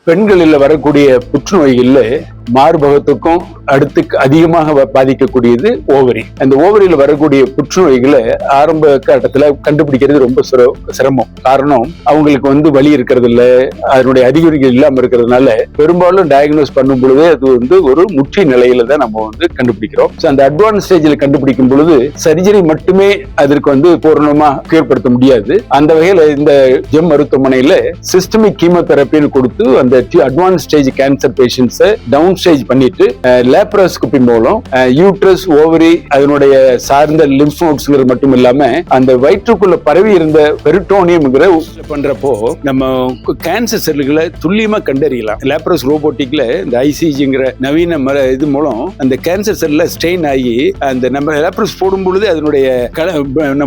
பெண்களில் வரக்கூடிய புற்றுநோய்கள்ல மார்பகத்துக்கும் அடுத்து அதிகமாக பாதிக்கக்கூடியது ஓவரி. அந்த ஓவரியில் வரக்கூடிய புற்றுநோய்களை ஆரம்ப கட்டத்துல கண்டுபிடிக்கிறது ரொம்ப சிரமம். காரணம் அவங்களுக்கு வலி இருக்கிறது இல்ல, அதனுடைய அறிகுறிகள் இல்லாம இருக்கிறதுனால பெரும்பாலும் டயக்னோஸ் பண்ணும் பொழுதே அது ஒரு முற்றி நிலையில தான் நம்ம கண்டுபிடிக்கிறோம். அந்த அட்வான்ஸ் ஸ்டேஜில் கண்டுபிடிக்கும் பொழுது சர்ஜரி மட்டுமே அதற்கு பூர்ணமா ஏற்படுத்த முடியாது. அந்த வகையில இந்த ஜெம் மருத்துவமனையில சிஸ்டமிக் கீமோதெரப்பின்னு கொடுத்து அந்த அட்வான்ஸ் ஸ்டேஜ் கேன்சர் பேஷண்ட்ஸை டவுன் ஸ்டேஜ் பண்ணிட்டு லேப்ரோஸ்கோபி மூலம் யூட்ரஸ், ஓவரி, அதனுடைய சார்ந்த லிம்ப் நோட்ஸ்ங்கிறது மட்டும் இல்லாம அந்த வயிற்றுக்குள்ள பரவி இருந்த பெரிட்டோனியம்ங்கிற பண்றப்போ நம்ம கேன்சர் செல்லுகளை துல்லியமா கண்டறியலாம். லேப்ரோஸ் ரோபோட்டிக்ல இந்த ஐசிஜிங்கிற நவீன இது மூலம் அந்த கேன்சர் செல்ல ஸ்டெயின் ஆகி அந்த நம்ம லேப்ரோஸ் போடும் பொழுது அதனுடைய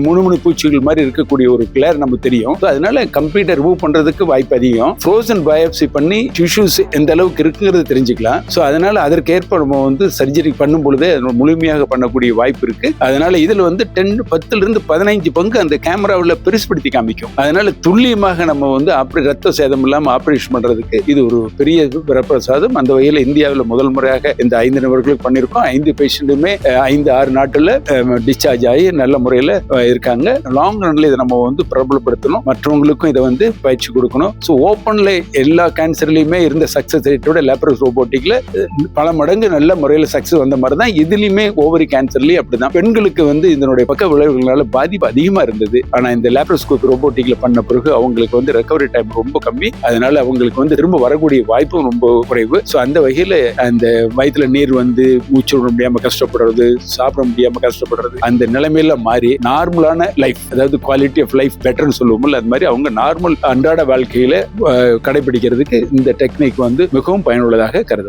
முணுமுணு பூச்சிகள் மாதிரி இருக்கக்கூடிய ஒரு கிளர் நமக்கு தெரியும். அதனால கம்ப்ளீட்டா ரிமூவ் பண்றதுக்கு வாய்ப்பு அதிகம். ஃப்ரோசன் பயாப்சி பண்ணி டிஷ்யூஸ் எந்த அளவுக்கு இருக்குங்கிறது தெரிஞ்சுக்கலாம். அதனால அதற்கேற்ப நம்ம சர்ஜரி பண்ணும் பொழுதே முழுமையாக பண்ணக்கூடிய வாய்ப்பு இருக்கு. அதனால இதுல 10 15 பங்கு அந்த கேமராவில் பெருசுபடுத்தி காமிக்கும். அதனால துல்லியமாக நம்ம ரத்த சேதம் இல்லாம ஆபரேஷன் பண்றதுக்கு இது ஒரு பெரிய வரப்பிரசாதம். அந்த வகையில இந்தியாவில் முதல் முறையாக இந்த 5 நபர்களுக்கு பண்ணிருக்கோம். 5 பேஷண்ட்டுமே 5-6 நாட்டுல டிஸ்சார்ஜ் ஆகி நல்ல முறையில இருக்காங்க. லாங் ரன்ல இதை நம்ம பிரபலப்படுத்தணும், மற்றவங்களுக்கும் இதை பயிற்சி கொடுக்கணும். ஓப்பன்ல எல்லா கேன்சர்லயுமே இருந்த சக்சஸ் ரேட்டோட லேப்ரோஸ் ரோபோட்டிக்ல பல மடங்கு நல்ல முறையில சக்சஸ் வந்த மாதிரி தான் இதுலயுமே ஓவரி கேன்சர்லயும் அப்படிதான். பெண்களுக்கு இதனுடைய பக்க விளைவுகளால பாதிப்பு அதிகமா இருந்தது. ஆனா இந்த லேப்ரோஸ்கோபி ரோபோட்டிக்ல பண்ண பிறகு அவங்களுக்கு ரெக்கவரி டைம் ரொம்ப கம்மி. அதனால அவங்களுக்கு திரும்ப வரக்கூடிய வாய்ப்பும் ரொம்ப குறைவு. அந்த வகையில அந்த வயிற்றுல நீர் மூச்சு விட முடியாம கஷ்டப்படுறது, சாப்பிட முடியாம கஷ்டப்படுறது, அந்த நிலைமையில மாறி நார்மலான லைஃப், அதாவது குவாலிட்டி ஆஃப் லைஃப் பெட்டர்னு சொல்லுவோம்ல, அது மாதிரி அவங்க நார்மல் அன்றாட வாழ்க்கையில கடைபிடிக்கிறதுக்கு இந்த டெக்னிக் மிகவும் பயனுள்ளதாக கருது.